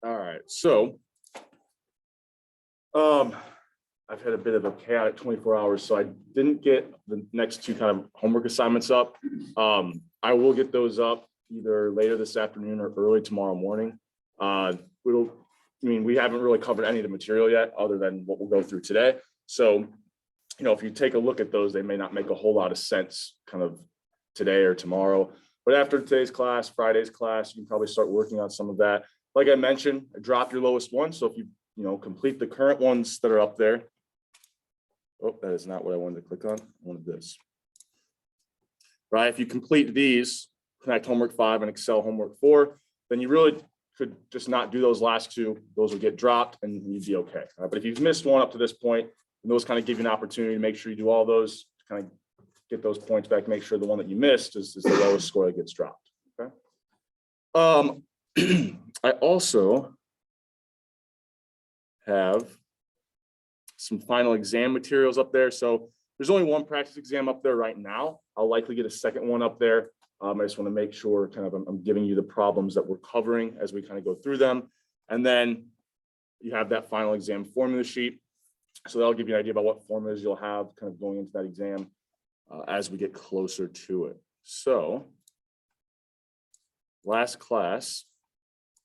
All right, so I've had a bit of a chaotic 24 hours, so I didn't get the next two kind of homework assignments up. I will get those up either later this afternoon or early tomorrow morning. We haven't really covered any of the material yet other than what we'll go through today. So, if you take a look at those, they may not make a whole lot of sense kind of today or tomorrow. But after today's class, Friday's class, you can probably start working on some of that. Like I mentioned, drop your lowest one. So if you complete the current ones that are up there. Oh, that is not what I wanted to click on. I wanted this. Right, if you complete these, Connect Homework 5 and Excel Homework 4, then you really could just not do those last two. Those will get dropped and you'd be okay. But if you've missed one up to this point, and those kind of give you an opportunity to make sure you do all those, to kind of get those points back, make sure the one that you missed is the lowest score that gets dropped. Okay. I also have some final exam materials up there. So there's only one practice exam up there right now. I'll likely get a second one up there. I just want to make sure kind of I'm giving you the problems that we're covering as we kind of go through them. And then you have that final exam formula sheet. So that'll give you an idea about what formulas you'll have kind of going into that exam as we get closer to it. So last class,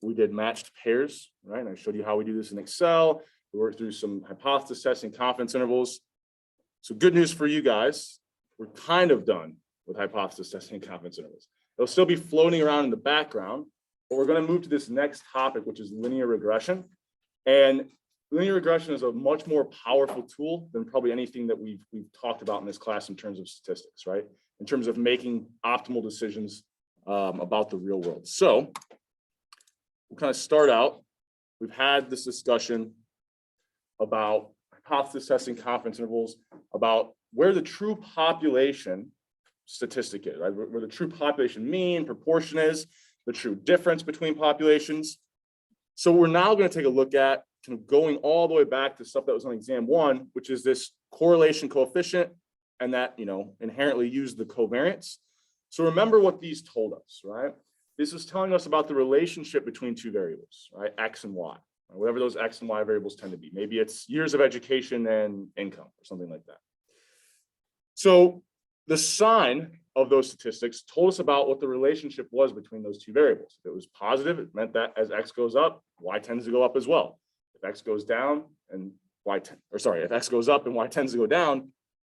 we did matched pairs, right? And I showed you how we do this in Excel. We worked through some hypothesis testing, confidence intervals. So good news for you guys, we're kind of done with hypothesis testing and confidence intervals. They'll still be floating around in the background, but we're going to move to this next topic, which is linear regression. And linear regression is a much more powerful tool than probably anything that we've talked about in this class in terms of statistics, right? In terms of making optimal decisions about the real world. So we'll kind of start out. We've had this discussion about hypothesis testing, confidence intervals, about where the true population statistic is, right? Where the true population mean, proportion is, the true difference between populations. So we're now going to take a look at kind of going all the way back to stuff that was on exam 1, which is this correlation coefficient, and that inherently use the covariance. So remember what these told us, right? This is telling us about the relationship between two variables, right? X and Y, or whatever those X and Y variables tend to be. Maybe it's years of education and income or something like that. So the sign of those statistics told us about what the relationship was between those two variables. If it was positive, it meant that as X goes up, Y tends to go up as well. If X goes down and if X goes up and Y tends to go down,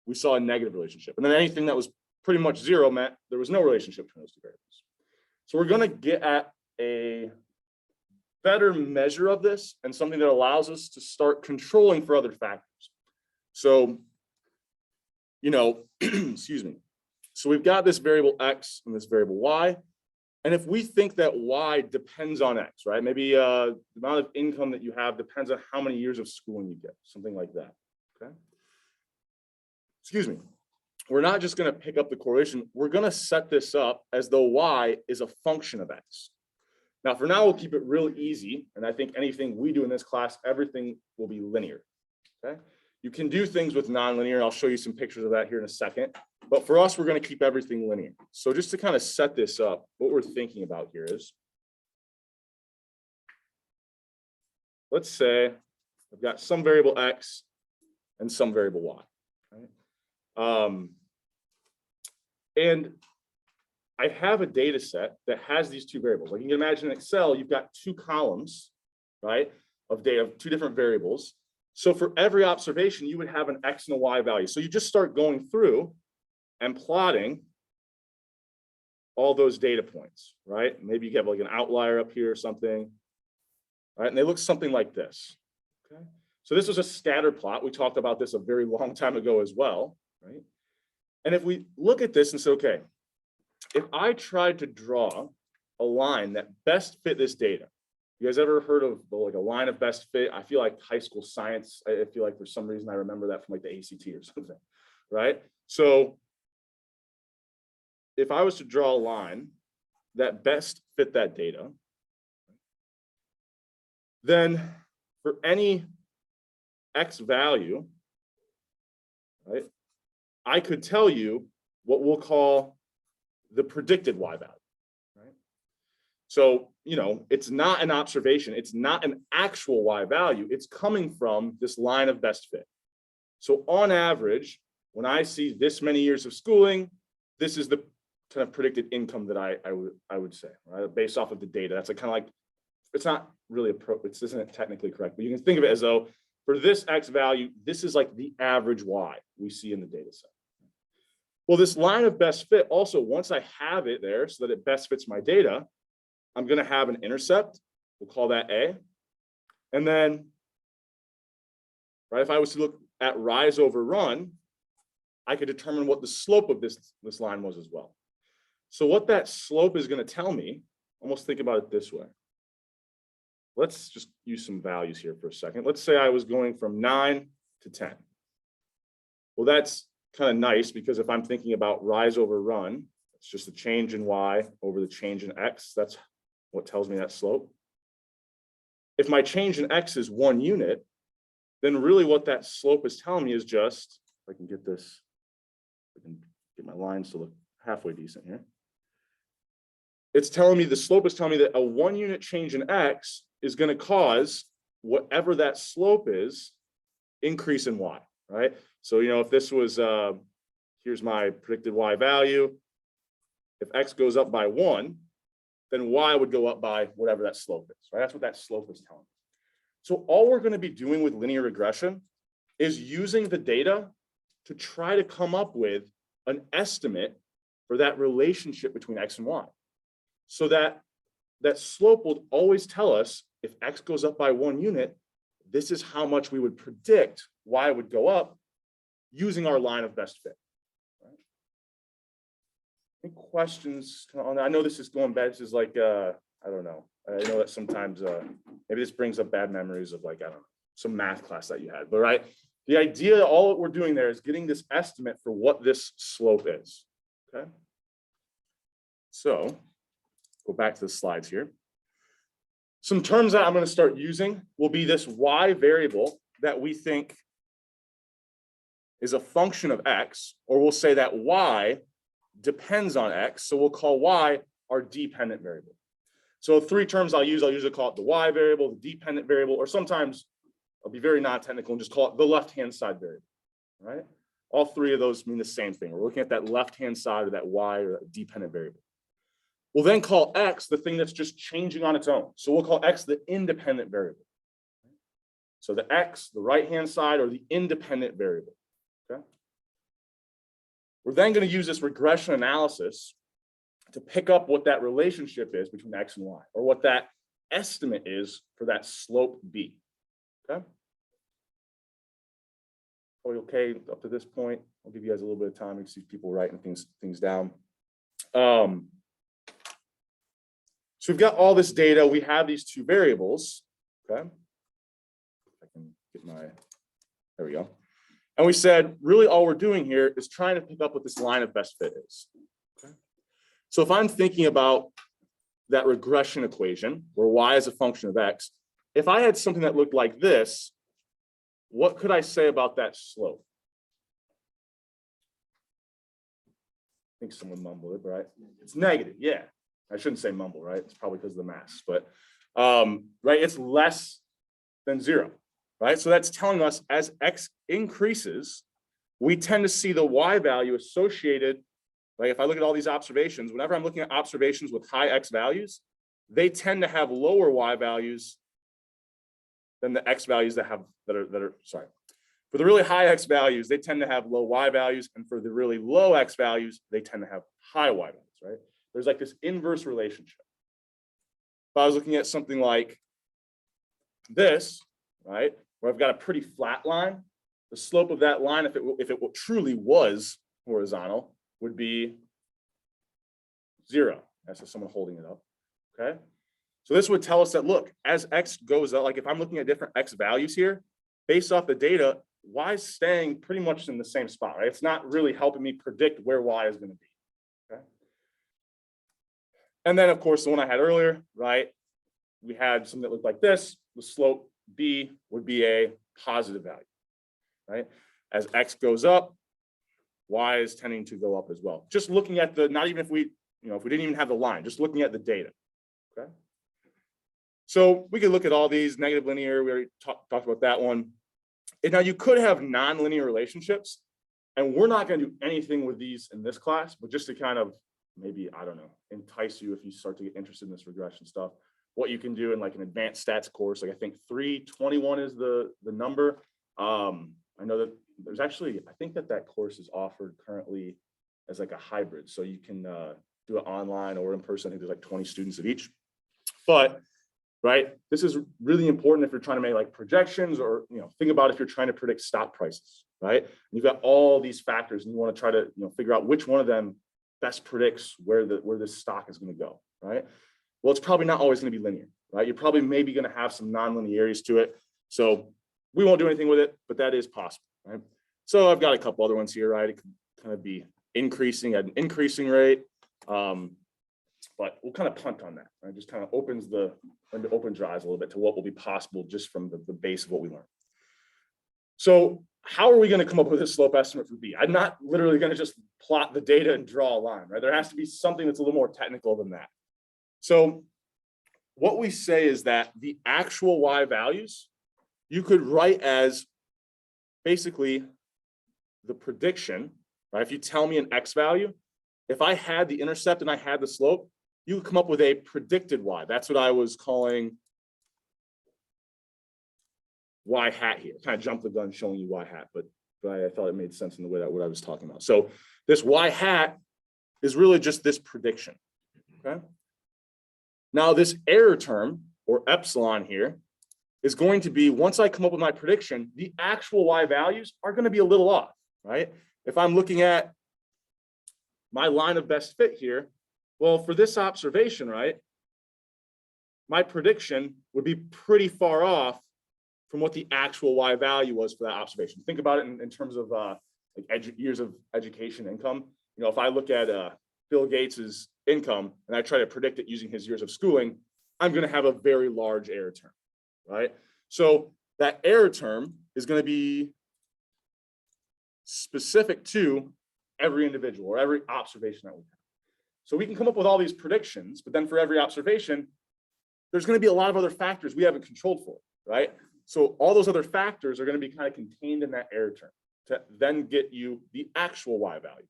we saw a negative relationship. And then anything that was pretty much zero meant there was no relationship between those two variables. So we're going to get at a better measure of this and something that allows us to start controlling for other factors. So, excuse me. So we've got this variable X and this variable Y. And if we think that Y depends on X, right? Maybe the amount of income that you have depends on how many years of schooling you get, something like that, okay? Excuse me. We're not just going to pick up the correlation. We're going to set this up as though Y is a function of X. Now, for now, we'll keep it real easy. And I think anything we do in this class, everything will be linear, okay? You can do things with nonlinear. I'll show you some pictures of that here in a second. But for us, we're going to keep everything linear. So just to kind of set this up, what we're thinking about here is, let's say I've got some variable X and some variable Y, right? And I have a data set that has these two variables. Like you can imagine in Excel, you've got two columns, right, of data of two different variables. So for every observation, you would have an X and a Y value. So you just start going through and plotting all those data points, right? Maybe you have like an outlier up here or something, right? And they look something like this, okay? So this was a scatter plot. We talked about this a very long time ago as well, right? And if we look at this and say, okay, if I tried to draw a line that best fit this data, you guys ever heard of like a line of best fit? I feel like high school science. I feel like for some reason I remember that from like the ACT or something, right? So if I was to draw a line that best fit that data, then for any X value, right, I could tell you what we'll call the predicted Y value, right? So, it's not an observation. It's not an actual Y value. It's coming from this line of best fit. So on average, when I see this many years of schooling, this is the kind of predicted income that I would say, right? Based off of the data. That's kind of like, it's not really this isn't technically correct, but you can think of it as though for this X value, this is like the average Y we see in the data set. Well, this line of best fit also, once I have it there so that it best fits my data, I'm going to have an intercept. We'll call that A. And then, right, if I was to look at rise over run, I could determine what the slope of this line was as well. So what that slope is going to tell me, almost think about it this way. Let's just use some values here for a second. Let's say I was going from 9 to 10. Well, that's kind of nice because if I'm thinking about rise over run, it's just the change in Y over the change in X. That's what tells me that slope. If my change in X is 1 unit, then really what that slope is telling me is just, if I can get this, I can get my lines to look halfway decent here. It's telling me, the slope is telling me that a 1 unit change in X is going to cause whatever that slope is, increase in Y, right? So, if this was, here's my predicted Y value. If X goes up by 1, then Y would go up by whatever that slope is, right? That's what that slope is telling me. So all we're going to be doing with linear regression is using the data to try to come up with an estimate for that relationship between X and Y. So that slope will always tell us if X goes up by 1 unit, this is how much we would predict Y would go up using our line of best fit. Right? Any questions on that? I know this is going bad. This is like, I don't know. I know that sometimes maybe this brings up bad memories of like, I don't know, some math class that you had. But right, the idea, all that we're doing there is getting this estimate for what this slope is. Okay. So go back to the slides here. Some terms that I'm going to start using will be this Y variable that we think is a function of X, or we'll say that Y depends on X. So we'll call Y our dependent variable. So 3 terms I'll usually call it the Y variable, the dependent variable, or sometimes I'll be very non-technical and just call it the left-hand side variable, right? All 3 of those mean the same thing. We're looking at that left-hand side of that Y or that dependent variable. We'll then call X the thing that's just changing on its own. So we'll call X the independent variable. So the X, the right-hand side, or the independent variable, okay? We're then going to use this regression analysis to pick up what that relationship is between X and Y, or what that estimate is for that slope B, okay? Are we okay up to this point? I'll give you guys a little bit of time to see people writing things down. So we've got all this data. We have these 2 variables, okay? I can get there we go. And we said, really all we're doing here is trying to pick up what this line of best fit is. Okay? So if I'm thinking about that regression equation, where Y is a function of X, if I had something that looked like this, what could I say about that slope? I think someone mumbled it, right? It's negative, yeah. I shouldn't say mumble, right? It's probably because of the mass, but right, it's less than 0, right? So that's telling us as X increases, we tend to see the Y value associated. Like if I look at all these observations, whenever I'm looking at observations with high X values, they tend to have lower Y values than the X values that are sorry. For the really high X values, they tend to have low Y values, and for the really low X values, they tend to have high Y values, right? There's like this inverse relationship. If I was looking at something like this, right, where I've got a pretty flat line, the slope of that line, if it truly was horizontal, would be 0. That's just someone holding it up, okay? So this would tell us that, look, as X goes up, like if I'm looking at different X values here, based off the data, Y is staying pretty much in the same spot, right? It's not really helping me predict where Y is going to be, okay? And then, of course, the one I had earlier, right? We had something that looked like this. The slope B would be a positive value, right? As X goes up, Y is tending to go up as well. Just looking at not even if we didn't even have the line, just looking at the data, okay? So we could look at all these. Negative linear, we already talked about that one. And now you could have nonlinear relationships, and we're not going to do anything with these in this class, but just to kind of maybe, I don't know, entice you if you start to get interested in this regression stuff, what you can do in like an advanced stats course, like I think 321 is the number. I know that there's actually, I think that course is offered currently as like a hybrid. So you can do it online or in person. I think there's like 20 students at each. But, right, this is really important if you're trying to make like projections, or, you know, think about if you're trying to predict stock prices, right? And you've got all these factors and you want to try to, you know, figure out which one of them best predicts where this stock is going to go, right? Well, it's probably not always going to be linear, right? You're probably maybe going to have some non-linearities to it. So we won't do anything with it, but that is possible, right? So I've got a couple other ones here, right? It could kind of be increasing at an increasing rate. But we'll kind of punt on that, right? Just kind of opens your eyes a little bit to what will be possible just from the base of what we learned. So how are we going to come up with a slope estimate for B? I'm not literally going to just plot the data and draw a line, right? There has to be something that's a little more technical than that. So what we say is that the actual Y values, you could write as basically the prediction, right? If you tell me an X value, if I had the intercept and I had the slope, you would come up with a predicted Y. That's what I was calling Y hat here. Kind of jumped the gun showing you Y hat, but I thought it made sense in the way that what I was talking about. So this Y hat is really just this prediction, okay? Now this error term, or epsilon here, is going to be, once I come up with my prediction, the actual Y values are going to be a little off, right? If I'm looking at my line of best fit here, well, for this observation, right, my prediction would be pretty far off from what the actual Y value was for that observation. Think about it in terms of like years of education income. You know, if I look at Bill Gates's income and I try to predict it using his years of schooling, I'm going to have a very large error term, right? So that error term is going to be specific to every individual or every observation that we have. So we can come up with all these predictions, but then for every observation, there's going to be a lot of other factors we haven't controlled for, right? So all those other factors are going to be kind of contained in that error term to then get you the actual Y value,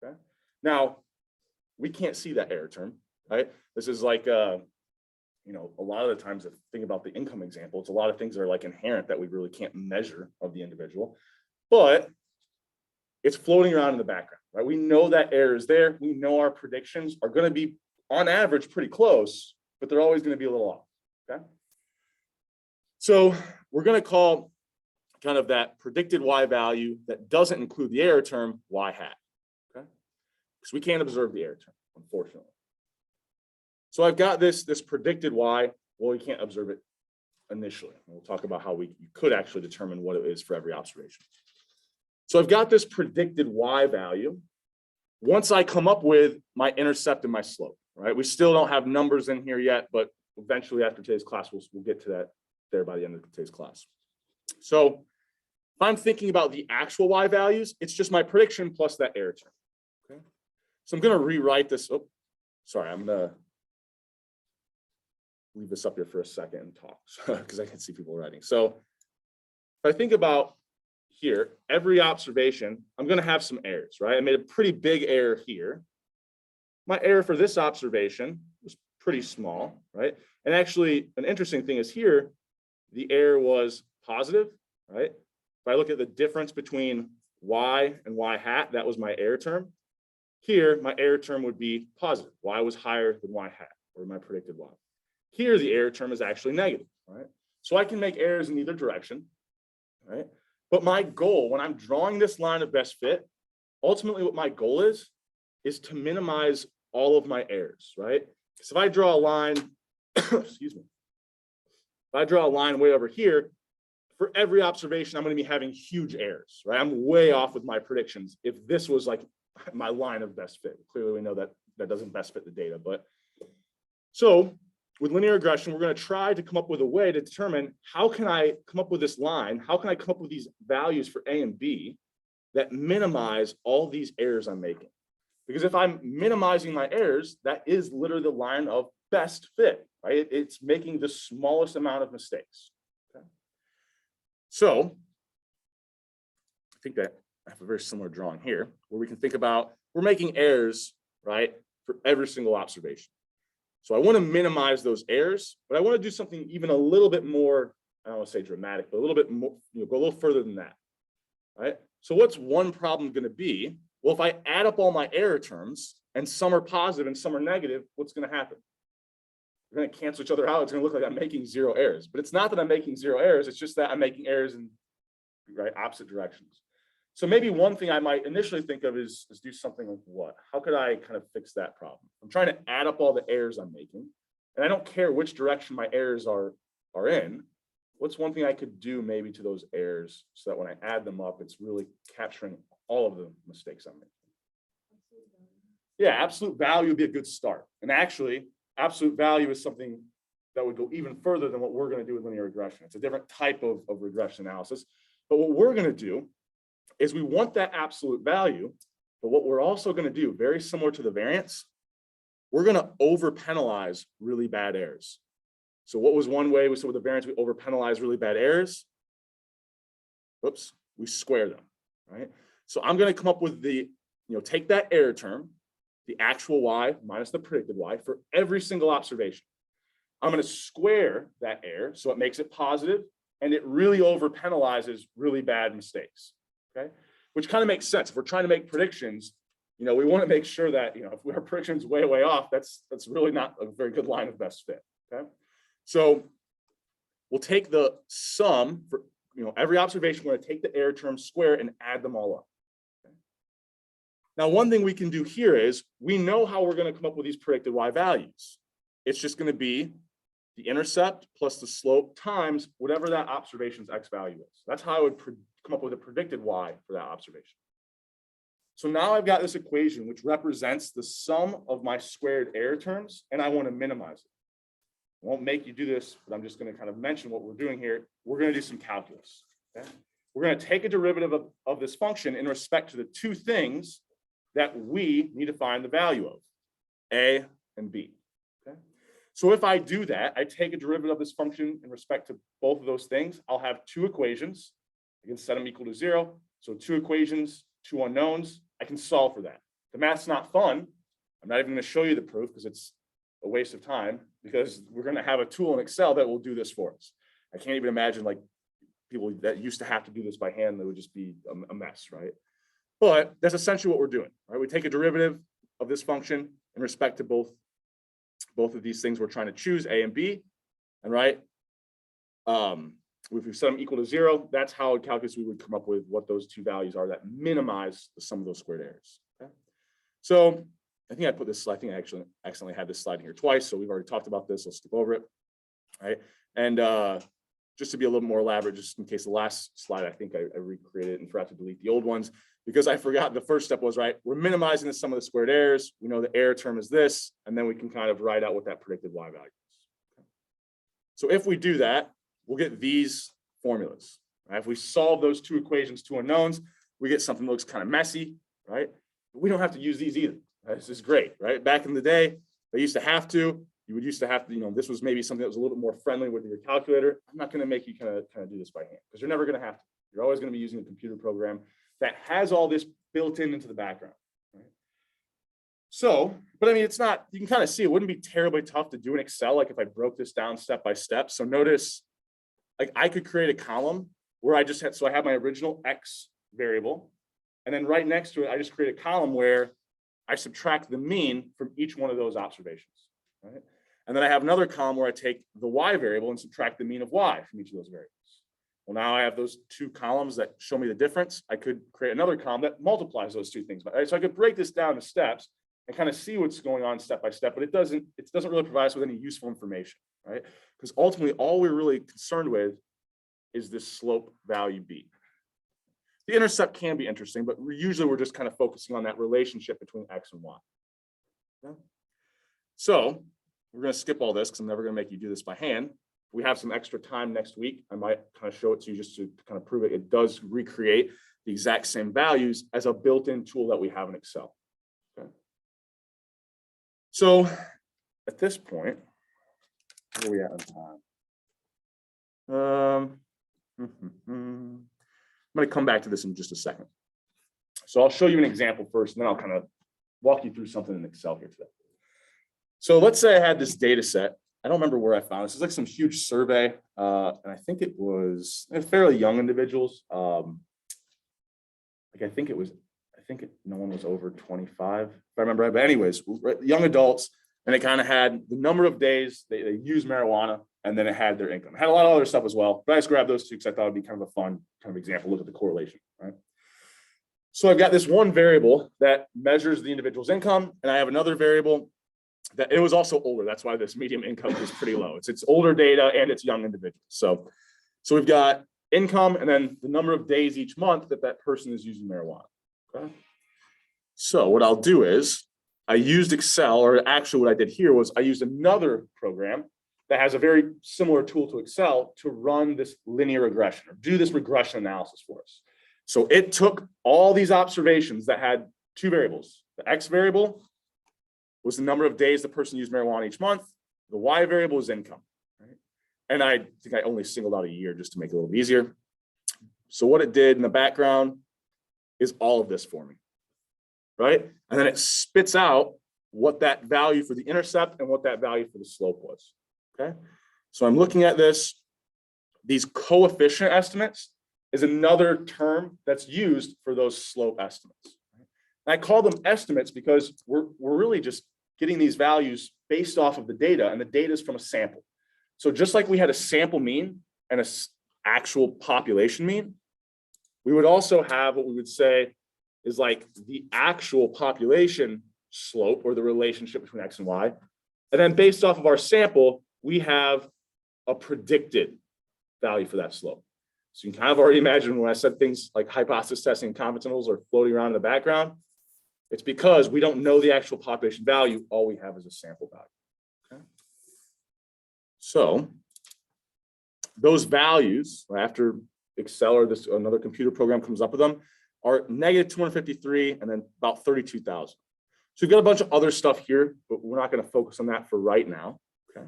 okay? Now, we can't see that error term, right? This is like, you know, a lot of the times, think about the income example, it's a lot of things that are like inherent that we really can't measure of the individual, but it's floating around in the background, right? We know that error is there. We know our predictions are going to be, on average, pretty close, but they're always going to be a little off, okay? So we're going to call kind of that predicted Y value that doesn't include the error term Y hat, okay? Because we can't observe the error term, unfortunately. So I've got this predicted Y. Well, we can't observe it initially. We'll talk about how you could actually determine what it is for every observation. So I've got this predicted Y value. Once I come up with my intercept and my slope, right? We still don't have numbers in here yet, but eventually after today's class, we'll get to that there by the end of today's class. So if I'm thinking about the actual Y values, it's just my prediction plus that error term, okay? So I'm going to rewrite this. Oh, sorry, I'm going to leave this up here for a second and talk because I can see people writing. So if I think about here, every observation, I'm going to have some errors, right? I made a pretty big error here. My error for this observation was pretty small, right? And actually, an interesting thing is here, the error was positive, right? If I look at the difference between Y and Y hat, that was my error term. Here, my error term would be positive. Y was higher than Y hat, or my predicted Y. Here, the error term is actually negative, right? So I can make errors in either direction, right? But my goal, when I'm drawing this line of best fit, ultimately what my goal is to minimize all of my errors, right? So if I draw a line, excuse me, if I draw a line way over here, for every observation, I'm going to be having huge errors, right? I'm way off with my predictions if this was like my line of best fit. Clearly, we know that that doesn't best fit the data. But so with linear regression, we're going to try to come up with a way to determine how can I come up with this line? How can I come up with these values for A and B that minimize all these errors I'm making? Because if I'm minimizing my errors, that is literally the line of best fit, right? It's making the smallest amount of mistakes. Okay? So I think that I have a very similar drawing here where we can think about, we're making errors, right, for every single observation. So I want to minimize those errors, but I want to do something even a little bit more, I don't want to say dramatic, but a little bit more, go a little further than that, right? So what's one problem going to be? Well, if I add up all my error terms and some are positive and some are negative, what's going to happen? They're going to cancel each other out. It's going to look like I'm making 0 errors, but it's not that I'm making 0 errors. It's just that I'm making errors in opposite directions. So maybe one thing I might initially think of is do something like what? How could I kind of fix that problem? I'm trying to add up all the errors I'm making, and I don't care which direction my errors are in. What's one thing I could do maybe to those errors so that when I add them up, it's really capturing all of the mistakes I'm making? Yeah, absolute value would be a good start. And actually, absolute value is something that would go even further than what we're going to do with linear regression. It's a different type of regression analysis. But what we're going to do is we want that absolute value, but what we're also going to do, very similar to the variance, we're going to over penalize really bad errors. So what was one way we said with the variance, we over penalize really bad errors? Whoops, we square them, right? So I'm going to come up with the, take that error term, the actual y minus the predicted y for every single observation. I'm going to square that error so it makes it positive, and it really over penalizes really bad mistakes. Okay, which kind of makes sense. If we're trying to make predictions, we want to make sure that, if our prediction's way off, that's really not a very good line of best fit. Okay, so we'll take the sum for, every observation. We're going to take the error term, square, and add them all up. Okay? Now, one thing we can do here is we know how we're going to come up with these predicted y values. It's just going to be the intercept plus the slope times whatever that observation's x value is. That's how I would come up with a predicted y for that observation. So now I've got this equation which represents the sum of my squared error terms, and I want to minimize it. I won't make you do this, but I'm just going to kind of mention what we're doing here. We're going to do some calculus. Okay? We're going to take a derivative of this function in respect to the two things that we need to find the value of, a and b. Okay? So if I do that, I take a derivative of this function in respect to both of those things, I'll have two equations. I can set them equal to 0. So 2 equations, 2 unknowns. I can solve for that. The math's not fun. I'm not even going to show you the proof because it's a waste of time, because we're going to have a tool in Excel that will do this for us. I can't even imagine like people that used to have to do this by hand. That would just be a mess, right? But that's essentially what we're doing, right? We take a derivative of this function in respect to both of these things we're trying to choose, a and b, and right. If we set them equal to 0, that's how in calculus we would come up with what those two values are that minimize the sum of those squared errors. Okay? So I think I put this slide, I think I actually accidentally had this slide here twice, so we've already talked about this. I'll skip over it. All right. And just to be a little more elaborate, just in case the last slide, I think I recreated it and forgot to delete the old ones because I forgot the first step was, right, we're minimizing the sum of the squared errors. We know the error term is this, and then we can kind of write out what that predicted y value is. Okay. So if we do that, we'll get these formulas. Right? If we solve those 2 equations, 2 unknowns, we get something that looks kind of messy, right? But we don't have to use these either. Right? This is great, right? Back in the day, they used to have to. You would used to have to, this was maybe something that was a little bit more friendly with your calculator. I'm not going to make you kind of do this by hand because you're never going to have to. You're always going to be using a computer program that has all this built into the background. Right? So, but I mean, it's not, you can kind of see it wouldn't be terribly tough to do in Excel, like if I broke this down step by step. So notice, like I could create a column where I just had, so I have my original X variable, and then right next to it, I just create a column where I subtract the mean from each one of those observations, right? And then I have another column where I take the Y variable and subtract the mean of Y from each of those variables. Well, now I have those 2 columns that show me the difference. I could create another column that multiplies those 2 things. Right? So I could break this down to steps and kind of see what's going on step by step, but it doesn't really provide us with any useful information, right? Because ultimately, all we're really concerned with is this slope value b. The intercept can be interesting, but usually we're just kind of focusing on that relationship between x and y. Okay? So we're going to skip all this because I'm never going to make you do this by hand. If we have some extra time next week, I might kind of show it to you just to kind of prove it. It does recreate the exact same values as a built-in tool that we have in Excel. Okay? So at this point, Where are we at on time? I'm going to come back to this in just a second. So I'll show you an example first, and then I'll kind of walk you through something in Excel here today. So let's say I had this data set. I don't remember where I found this. It's like some huge survey, and I think it was fairly young individuals. No one was over 25, if I remember right. But anyways, young adults, and it kind of had the number of days they use marijuana, and then it had their income. It had a lot of other stuff as well, but I just grabbed those two because I thought it'd be kind of a fun kind of example, look at the correlation, right? So I've got this one variable that measures the individual's income, and I have another variable that it was also older. That's why this median income is pretty low. It's older data and it's young individuals. So we've got income and then the number of days each month that person is using marijuana. Okay. So what I'll do is I used Excel, or actually what I did here was I used another program that has a very similar tool to Excel to run this linear regression or do this regression analysis for us. So it took all these observations that had two variables. The X variable was the number of days the person used marijuana each month. The Y variable is income, right? And I think I only singled out a year just to make it a little easier. So what it did in the background is all of this for me, right? And then it spits out what that value for the intercept and what that value for the slope was, okay? So I'm looking at this. These coefficient estimates is another term that's used for those slope estimates. And I call them estimates because we're really just getting these values based off of the data, and the data is from a sample. So just like we had a sample mean and an actual population mean, we would also have what we would say is like the actual population slope or the relationship between X and Y. And then based off of our sample, we have a predicted value for that slope. So you can kind of already imagine when I said things like hypothesis testing and confidence intervals are floating around in the background, it's because we don't know the actual population value. All we have is a sample value. Okay. So those values, after Excel or another computer program comes up with them, are negative 253 and then about 32,000. So we've got a bunch of other stuff here, but we're not going to focus on that for right now. Okay.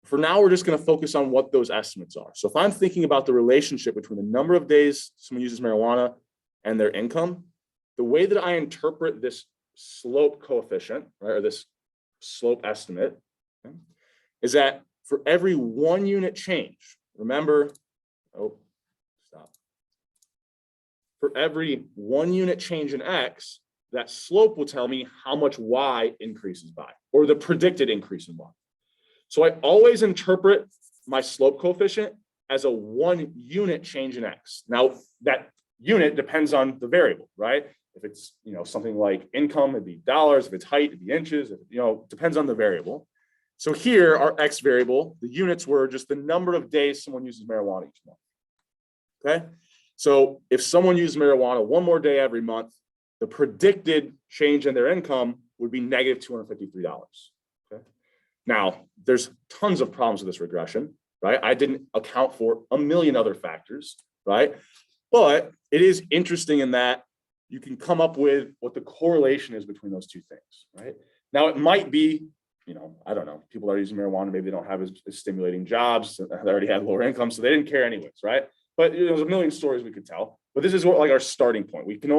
For now, we're just going to focus on what those estimates are. So if I'm thinking about the relationship between the number of days someone uses marijuana and their income, the way that I interpret this slope coefficient, right, or this slope estimate, okay, is that for every 1 unit change, remember, for every 1 unit change in X, that slope will tell me how much Y increases by, or the predicted increase in Y. So I always interpret my slope coefficient as a 1 unit change in X. Now that unit depends on the variable, right? If it's, something like income, it'd be dollars. If it's height, it'd be inches. Depends on the variable. So here, our X variable, the units were just the number of days someone uses marijuana each month. Okay. So if someone uses marijuana 1 more day every month, the predicted change in their income would be negative $253. Okay. Now, there's tons of problems with this regression, right? I didn't account for a million other factors, right? But it is interesting in that you can come up with what the correlation is between those two things, right? Now, it might be, I don't know, people that are using marijuana, maybe they don't have as stimulating jobs, they already had lower income, so they didn't care anyways, right? But there's a million stories we could tell. But this is what like our starting point. We can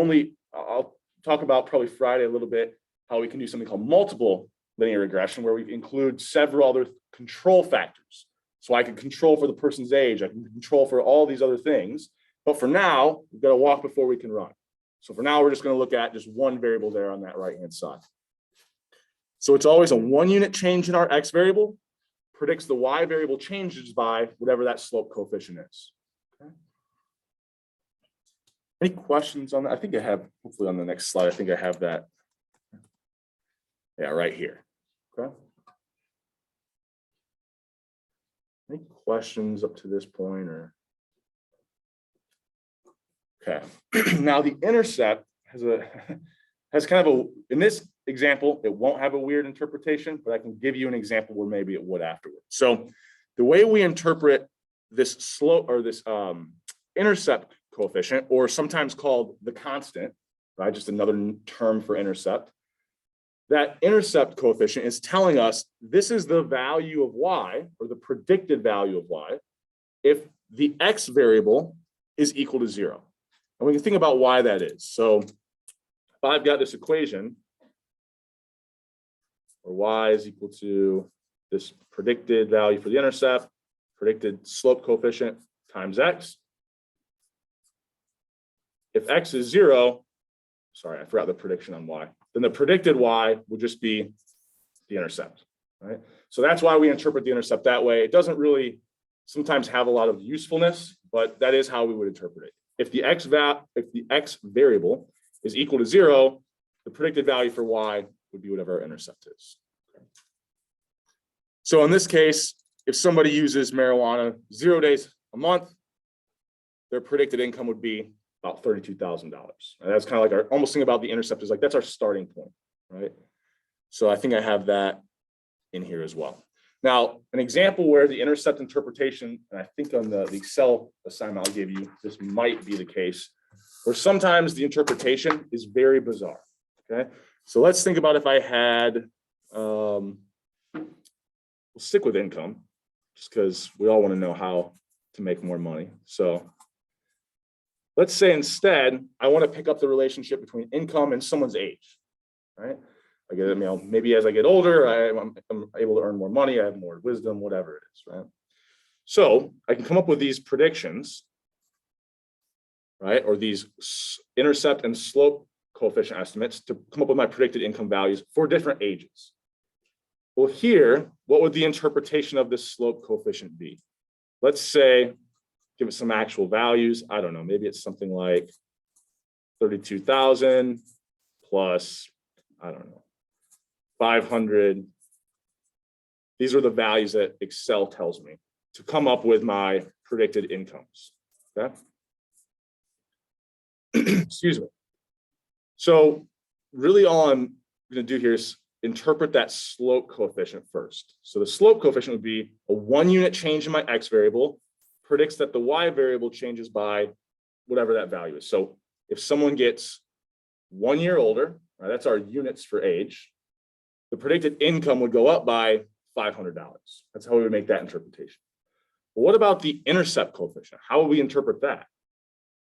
I'll talk about probably Friday a little bit, how we can do something called multiple linear regression, where we include several other control factors. So I can control for the person's age, I can control for all these other things. But for now, we've got to walk before we can run. So for now, we're just going to look at just one variable there on that right-hand side. So it's always a 1 unit change in our X variable, predicts the Y variable changes by whatever that slope coefficient is. Okay. Any questions on that? I think I have, hopefully on the next slide, I think I have that. Yeah, right here. Okay. Any questions up to this point or? Okay. Now the intercept has kind of in this example, it won't have a weird interpretation, but I can give you an example where maybe it would afterwards. So the way we interpret this slope or this intercept coefficient, or sometimes called the constant, right? Just another term for intercept. that intercept coefficient is telling us this is the value of y, or the predicted value of y, if the x variable is equal to 0. And we can think about why that is. So if I've got this equation, where y is equal to this predicted value for the intercept, predicted slope coefficient times x. If x is 0, sorry, I forgot the prediction on y, then the predicted y would just be the intercept, right? So that's why we interpret the intercept that way. It doesn't really sometimes have a lot of usefulness, but that is how we would interpret it. If the x variable is equal to 0, the predicted value for y would be whatever our intercept is. So in this case, if somebody uses marijuana 0 days a month, their predicted income would be about $32,000. And that's kind of like almost think about the intercept is like, that's our starting point, right? So I think I have that in here as well. Now, an example where the intercept interpretation, and I think on the Excel assignment I'll give you, this might be the case, where sometimes the interpretation is very bizarre, okay? So let's think about if I had, we'll stick with income, just because we all want to know how to make more money. So let's say instead, I want to pick up the relationship between income and someone's age, right? I get, maybe as I get older, I'm able to earn more money, I have more wisdom, whatever it is, right? So I can come up with these predictions, right? Or these intercept and slope coefficient estimates to come up with my predicted income values for different ages. Well, here, what would the interpretation of this slope coefficient be? Let's say, give it some actual values. I don't know, maybe it's something like 32,000 plus, I don't know, 500. These are the values that Excel tells me to come up with my predicted incomes, okay? Excuse me. So really all I'm gonna do here is interpret that slope coefficient first. So the slope coefficient would be a 1 unit change in my x variable predicts that the y variable changes by whatever that value is. So if someone gets 1 year older, right, that's our units for age, the predicted income would go up by $500. That's how we would make that interpretation. But what about the intercept coefficient? How would we interpret that?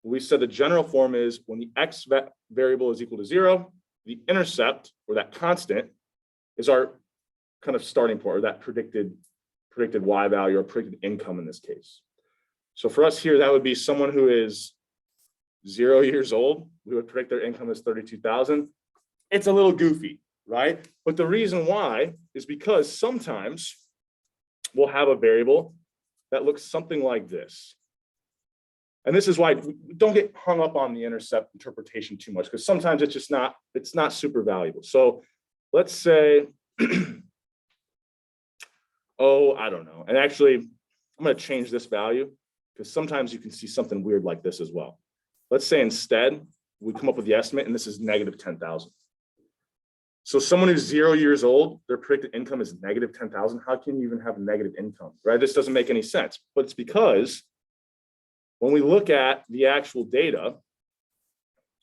We said the general form is when the x variable is equal to 0, the intercept, or that constant, is our kind of starting point, or that predicted y value, or predicted income in this case. So for us here, that would be someone who is 0 years old. We would predict their income as 32,000. It's a little goofy, right? But the reason why is because sometimes we'll have a variable that looks something like this. And this is why don't get hung up on the intercept interpretation too much, because sometimes it's just it's not super valuable. So let's say, oh, I don't know. And actually, I'm going to change this value because sometimes you can see something weird like this as well. Let's say instead, we come up with the estimate, and this is negative 10,000. So someone who's 0 years old, their predicted income is negative 10,000. How can you even have negative income, right? This doesn't make any sense. But it's because when we look at the actual data,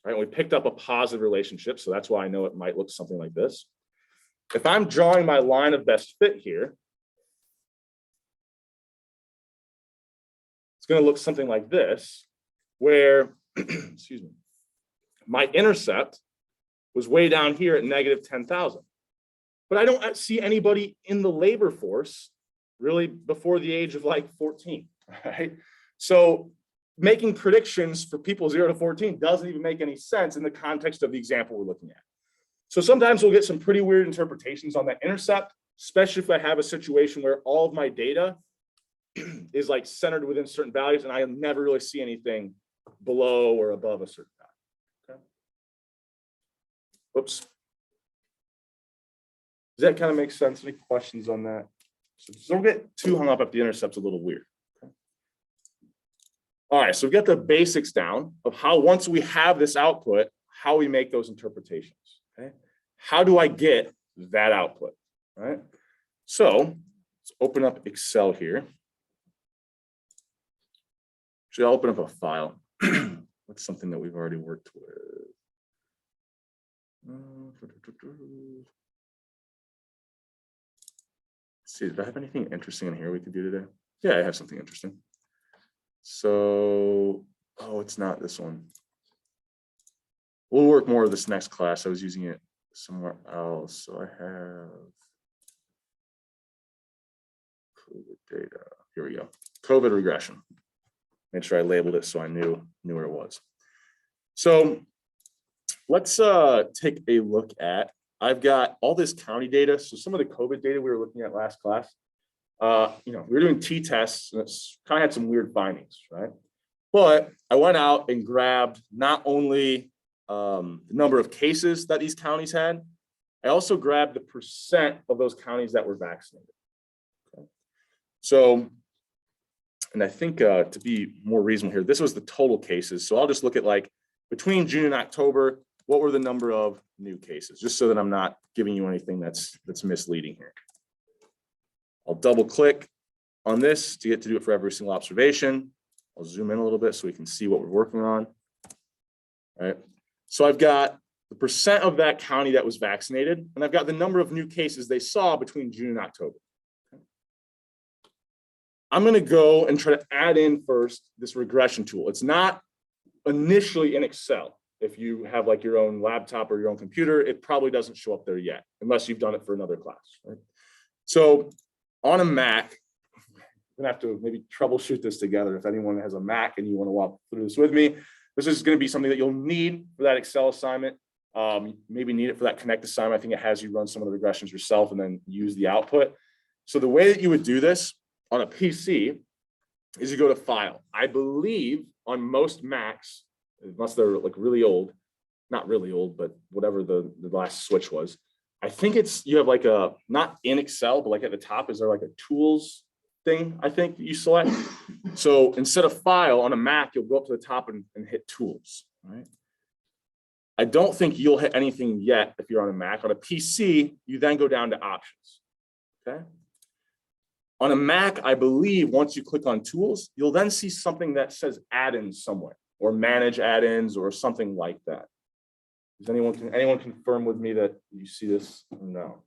right, we picked up a positive relationship. So that's why I know it might look something like this. If I'm drawing my line of best fit here, it's going to look something like this, where, excuse me, my intercept was way down here at negative 10,000. But I don't see anybody in the labor force really before the age of like 14, right? So making predictions for people 0 to 14 doesn't even make any sense in the context of the example we're looking at. So sometimes we'll get some pretty weird interpretations on that intercept, especially if I have a situation where all of my data is like centered within certain values and I never really see anything below or above a certain value. Okay. Whoops. Does that kind of make sense? Any questions on that? So don't get too hung up if the intercept's a little weird. Okay. All right, so we've got the basics down of how, once we have this output, how we make those interpretations. Okay. How do I get that output? Right. So let's open up Excel here. Actually, I'll open up a file. What's something that we've already worked with? see, do I have anything interesting in here we could do today? Yeah, I have something interesting. So, oh, it's not this one. We'll work more of this next class. I was using it somewhere else. So I have COVID data. Here we go. COVID regression. Make sure I labeled it so I knew where it was. So let's take a look at, I've got all this county data. So some of the COVID data we were looking at last class, we were doing t-tests and it's kind of had some weird findings, right? But I went out and grabbed not only the number of cases that these counties had, I also grabbed the percent of those counties that were vaccinated. Okay. So, and I think to be more reasonable here, this was the total cases. So I'll just look at like between June and October, what were the number of new cases, just so that I'm not giving you anything that's misleading here. I'll double click on this to get to do it for every single observation. I'll zoom in a little bit so we can see what we're working on. All right. So I've got the percent of that county that was vaccinated, and I've got the number of new cases they saw between June and October. Okay. I'm going to go and try to add in first this regression tool. It's not initially in Excel. If you have like your own laptop or your own computer, it probably doesn't show up there yet, unless you've done it for another class. Right? So on a Mac, I'm gonna have to maybe troubleshoot this together. If anyone has a Mac and you want to walk through this with me, this is going to be something that you'll need for that Excel assignment. Maybe need it for that Connect assignment. I think it has you run some of the regressions yourself and then use the output. So the way that you would do this on a PC is you go to File. I believe on most Macs, unless they're like really old, not really old, but whatever the last switch was, I think it's, you have like a, not in Excel, but like at the top, is there like a tools thing, I think you select. So instead of File on a Mac, you'll go up to the top and hit Tools, right? I don't think you'll hit anything yet if you're on a Mac. On a PC, you then go down to Options, okay? On a Mac, I believe once you click on Tools, you'll then see something that says Add-ins somewhere, or Manage Add-ins, or something like that. Does anyone confirm with me that you see this? No.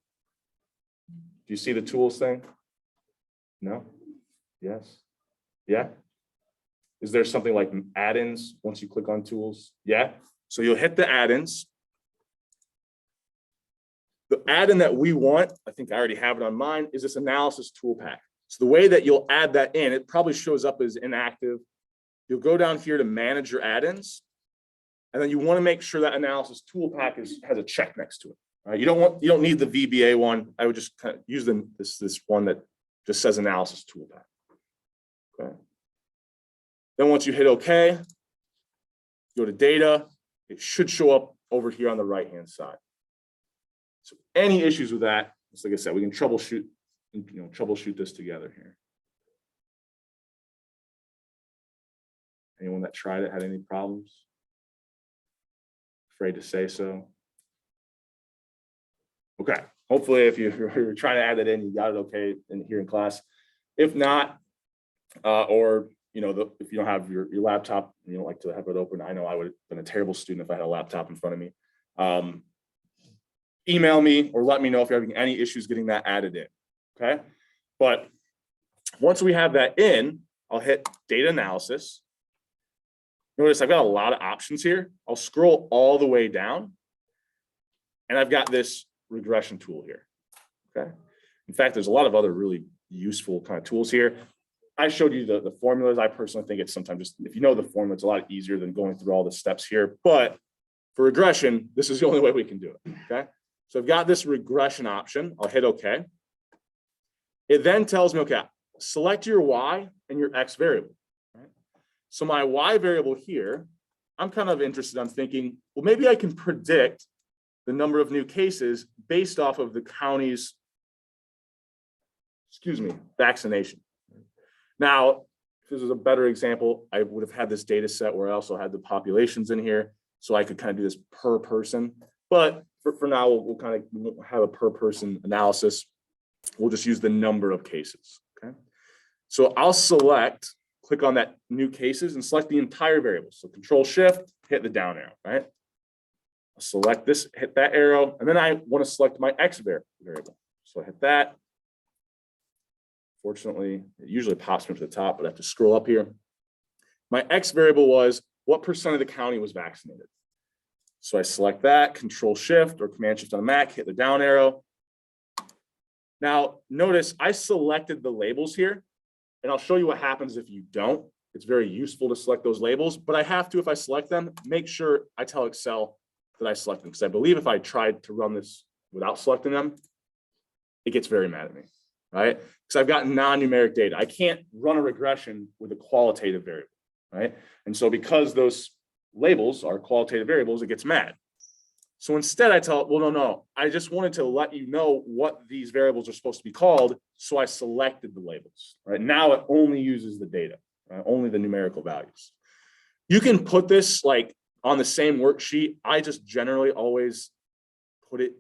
Do you see the Tools thing? No? Yes? Yeah? Is there something like add-ins once you click on Tools? Yeah? So you'll hit the add-ins. The add-in that we want, I think I already have it on mine, is this analysis tool pack. So the way that you'll add that in, it probably shows up as inactive. You'll go down here to manage your add-ins, and then you want to make sure that analysis tool pack has a check next to it. All right? You don't need the VBA one. I would just kind of use this one that just says analysis tool pack. Okay. Then once you hit OK, go to data. It should show up over here on the right-hand side. So any issues with that, just like I said, we can troubleshoot this together here. Anyone that tried it had any problems? Afraid to say so? Okay. Hopefully, if you're trying to add that in, you got it okay here in class. If not, or if you don't have your laptop, you don't like to have it open. I know I would have been a terrible student if I had a laptop in front of me. Email me or let me know if you're having any issues getting that added in. Okay. But once we have that in, I'll hit data analysis. Notice I've got a lot of options here. I'll scroll all the way down and I've got this regression tool here. Okay. In fact, there's a lot of other really useful kind of tools here. I showed you the formulas. I personally think it's sometimes just, if you know the formula, it's a lot easier than going through all the steps here. But for regression, this is the only way we can do it. Okay. So I've got this regression option. I'll hit OK. It then tells me, okay, select your Y and your X variable. Right? So my Y variable here, I'm kind of interested. I'm thinking, well, maybe I can predict the number of new cases based off of the county's, vaccination. Now, if this was a better example, I would have had this data set where I also had the populations in here, so I could kind of do this per person. But for now, we'll kind of have a per person analysis. We'll just use the number of cases, okay? So I'll click on that new cases and select the entire variable. So Control-Shift, hit the down arrow, right? I'll select this, hit that arrow, and then I want to select my X variable. So I hit that. Fortunately, it usually pops me to the top, but I have to scroll up here. My X variable was what percent of the county was vaccinated. So I select that, Control Shift or Command Shift on a Mac, hit the down arrow. Now, notice I selected the labels here, and I'll show you what happens if you don't. It's very useful to select those labels, but I have to, if I select them, make sure I tell Excel that I select them, because I believe if I tried to run this without selecting them, it gets very mad at me, right? Because I've got non-numeric data. I can't run a regression with a qualitative variable, right? And so because those labels are qualitative variables, it gets mad. So instead I tell it, well, no, I just wanted to let you know what these variables are supposed to be called. So I selected the labels, right? Now it only uses the data, right? Only the numerical values. You can put this like on the same worksheet. I just generally always put it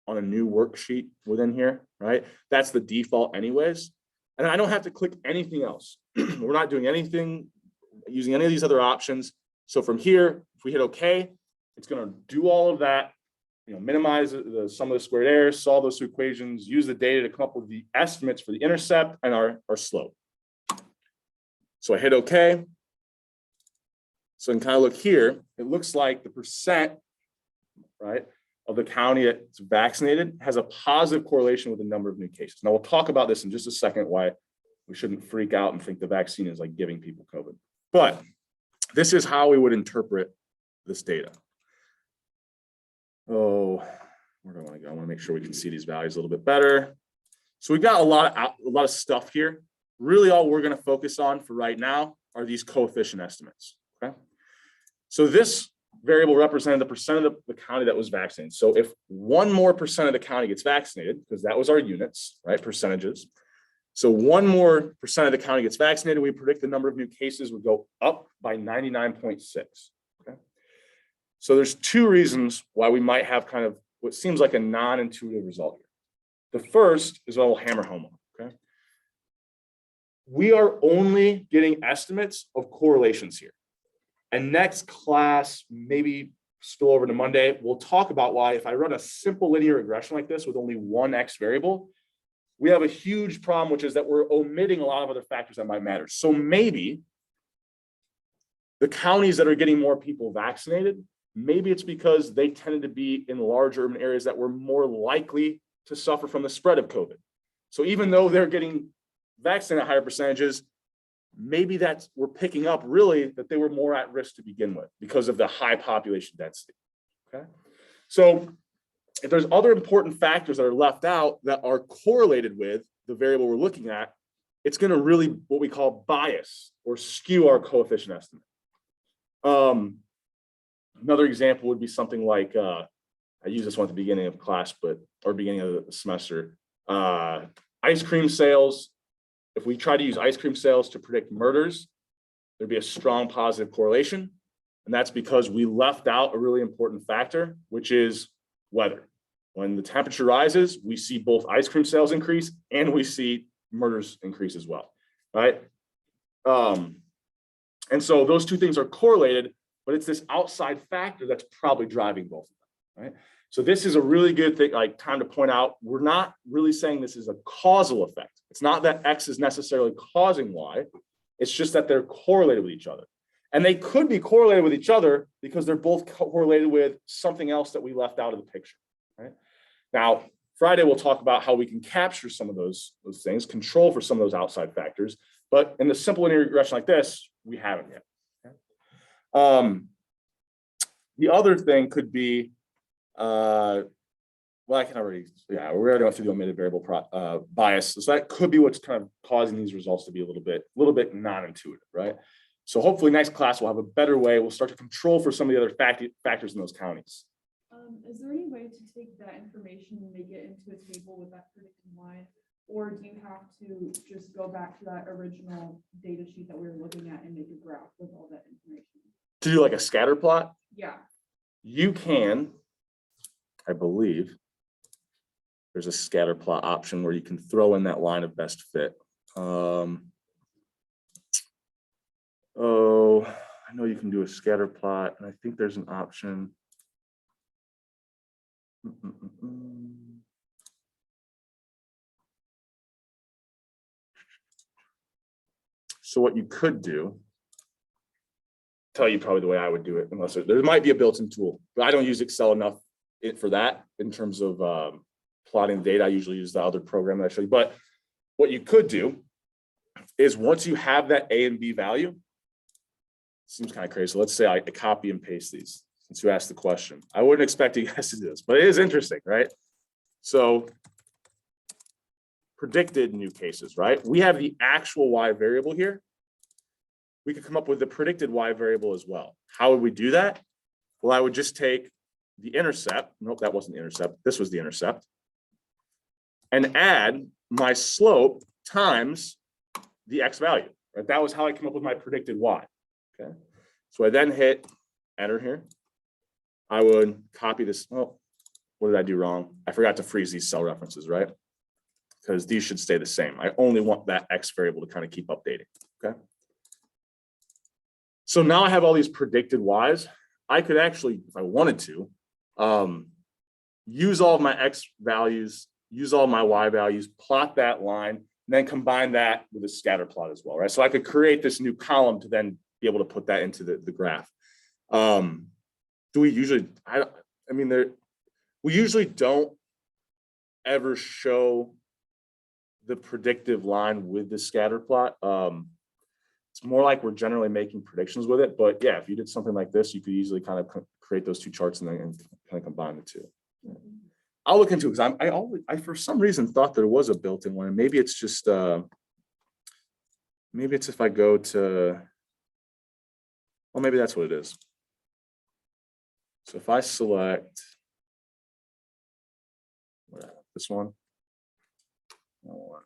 on a new worksheet within here, right? That's the default anyways. And I don't have to click anything else. We're not doing anything using any of these other options. So from here, if we hit OK, it's going to do all of that, minimize the sum of the squared errors, solve those two equations, use the data to come up with the estimates for the intercept and our slope. So I hit OK. So you can kind of look here. It looks like the percent, right, of the county that's vaccinated has a positive correlation with the number of new cases. Now we'll talk about this in just a second, why we shouldn't freak out and think the vaccine is like giving people COVID. But this is how we would interpret this data. Oh, where do I want to go? I want to make sure we can see these values a little bit better. So we've got a lot of stuff here. Really, all we're going to focus on for right now are these coefficient estimates. Okay. So this variable represented the percent of the county that was vaccinated. So if 1 more percent of the county gets vaccinated, because that was our units, right? Percentages. So 1 more percent of the county gets vaccinated, we predict the number of new cases would go up by 99.6. Okay. So there's 2 reasons why we might have kind of what seems like a non-intuitive result here. The first is what we'll hammer home on. Okay. We are only getting estimates of correlations here. And next class, maybe spill over to Monday, we'll talk about why if I run a simple linear regression like this with only 1 X variable, we have a huge problem, which is that we're omitting a lot of other factors that might matter. So maybe the counties that are getting more people vaccinated, maybe it's because they tended to be in large urban areas that were more likely to suffer from the spread of COVID. So even though they're getting vaccinated at higher percentages, maybe that's we're picking up really that they were more at risk to begin with because of the high population density. Okay, so if there's other important factors that are left out that are correlated with the variable we're looking at, it's going to really what we call bias or skew our coefficient estimate. Another example would be something like I use this one at the beginning of class, or beginning of the semester. Ice cream sales. If we try to use ice cream sales to predict murders, there'd be a strong positive correlation. And that's because we left out a really important factor, which is weather. When the temperature rises, we see both ice cream sales increase and we see murders increase as well, right? And so those 2 things are correlated, but it's this outside factor that's probably driving both of them, right? So this is a really good thing, like time to point out, we're not really saying this is a causal effect. It's not that X is necessarily causing Y. It's just that they're correlated with each other. And they could be correlated with each other because they're both correlated with something else that we left out of the picture, right? Now, Friday, we'll talk about how we can capture some of those things, control for some of those outside factors. But in the simple linear regression like this, we haven't yet. Okay? The other thing could be, well, I can already, yeah, we're already going through the omitted variable bias. So that could be what's kind of causing these results to be a little bit non-intuitive, right? So hopefully next class we'll have a better way. We'll start to control for some of the other factors in those counties. Is there any way to take that information and make it into a table with that predicted Y? Or do you have to just go back to that original data sheet that we were looking at and make a graph with all that information? To do like a scatter plot? Yeah. You can, I believe, there's a scatter plot option where you can throw in that line of best fit. Oh, I know you can do a scatter plot, and I think there's an option. So what you could do, tell you probably the way I would do it, unless there might be a built-in tool, but I don't use Excel enough for that in terms of plotting data. I usually use the other program that I show you. But what you could do is once you have that A and B value, seems kind of crazy. So let's say I copy and paste these since you asked the question. I wouldn't expect you guys to do this, but it is interesting, right? So predicted new cases, right? We have the actual Y variable here. We could come up with the predicted Y variable as well. How would we do that? Well, I would just take the intercept. Nope, that wasn't the intercept. This was the intercept. And add my slope times the X value, right? That was how I came up with my predicted Y, okay? So I then hit enter here. I would copy this. Oh, what did I do wrong? I forgot to freeze these cell references, right? Because these should stay the same. I only want that X variable to kind of keep updating, okay? So now I have all these predicted Ys. I could actually, if I wanted to, use all of my X values, use all my Y values, plot that line, and then combine that with a scatter plot as well, right? So I could create this new column to then be able to put that into the graph. Do we usually, we usually don't ever show the predictive line with the scatter plot. It's more like we're generally making predictions with it, but yeah, if you did something like this, you could easily kind of create those two charts and then kind of combine the two. I'll look into it because I for some reason thought there was a built-in one, and maybe it's just maybe it's if I go to, well, maybe that's what it is. So if I select this one, I want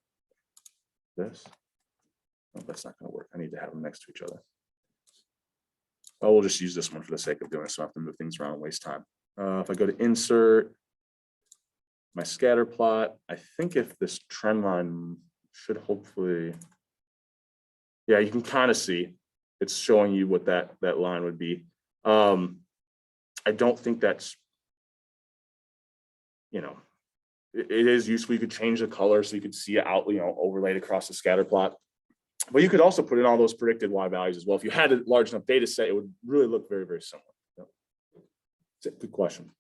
this. Oh, that's not going to work. I need to have them next to each other. Oh, we'll just use this one for the sake of doing it, so I don't have to move things around and waste time. If I go to insert, my scatter plot, I think if this trend line should hopefully, yeah, you can kind of see it's showing you what that line would be. I don't think that's, it is useful. You could change the color so you could see it out, overlaid across the scatter plot. But you could also put in all those predicted Y values as well. If you had a large enough data set, it would really look very, very similar. Good question.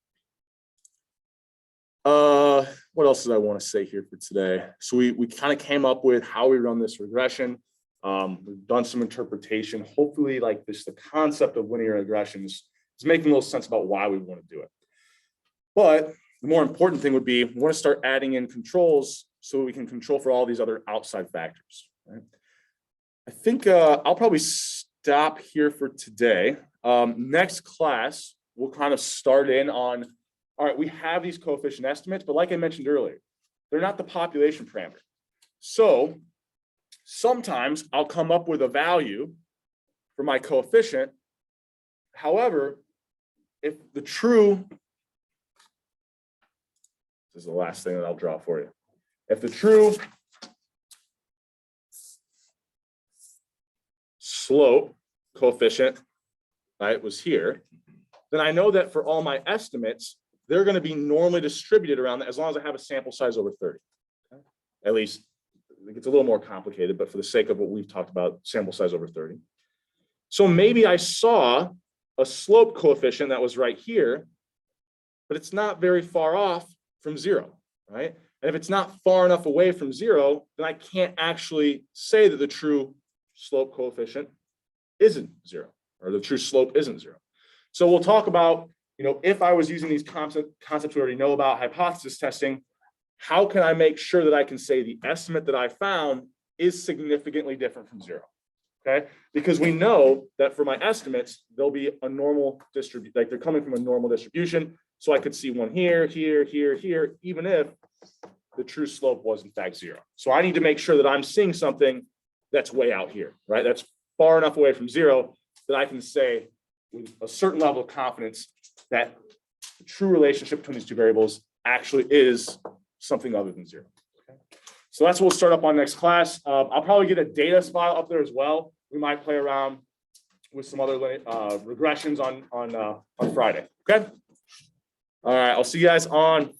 What else did I want to say here for today? So we kind of came up with how we run this regression. We've done some interpretation. Hopefully, like this, the concept of linear regressions is making a little sense about why we want to do it. But the more important thing would be we want to start adding in controls so we can control for all these other outside factors. Right? I think I'll probably stop here for today. Next class, we'll kind of start in on, all right, we have these coefficient estimates, but like I mentioned earlier, they're not the population parameter. So sometimes I'll come up with a value for my coefficient. However, if the true, this is the last thing that I'll draw for you. If the true slope coefficient, right, was here, then I know that for all my estimates, they're going to be normally distributed around that as long as I have a sample size over 30. Okay? At least it gets a little more complicated, but for the sake of what we've talked about, sample size over 30. So maybe I saw a slope coefficient that was right here, but it's not very far off from 0, right? And if it's not far enough away from 0, then I can't actually say that the true slope coefficient isn't 0, or the true slope isn't 0. So we'll talk about, if I was using these concepts we already know about, hypothesis testing, how can I make sure that I can say the estimate that I found is significantly different from 0? Okay, because we know that for my estimates, there'll be a normal distribution, like they're coming from a normal distribution. So I could see one here, here, here, here, even if the true slope was in fact 0. So I need to make sure that I'm seeing something that's way out here, right? That's far enough away from 0 that I can say with a certain level of confidence that the true relationship between these two variables actually is something other than 0. Okay? So that's what we'll start up on next class. I'll probably get a data file up there as well. We might play around with some other regressions on Friday. Okay. All right. I'll see you guys on